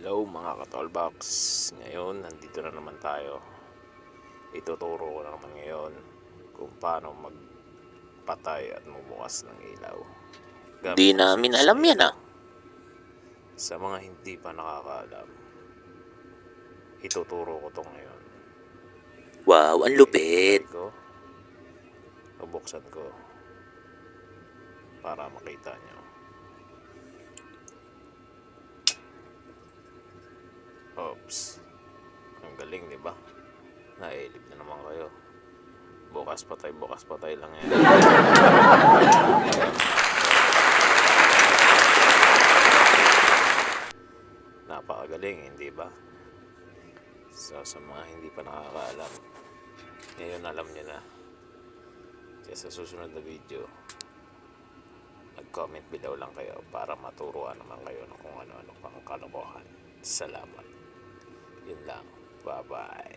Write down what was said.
Hello mga katolbox. Ngayon, nandito na naman tayo. Ituturo ko na naman ngayon kung paano magpatay at magbukas ng ilaw. Di namin alam yan Sa mga hindi pa nakakaalam, ituturo ko to ngayon. Wow, ang lupit. Bubuksan ko para makita nyo. Oops. Ang galing, di ba? Nailip na naman kayo. Bukas patay lang yan. Napakagaling, hindi ba? So, sa mga hindi pa nakakaalam, ngayon alam nyo na. Kaya sa susunod na video, mag-comment below lang kayo para maturuan naman kayo ng kung ano-ano pang kalokohan. Salamat. Yun lang. Bye-bye.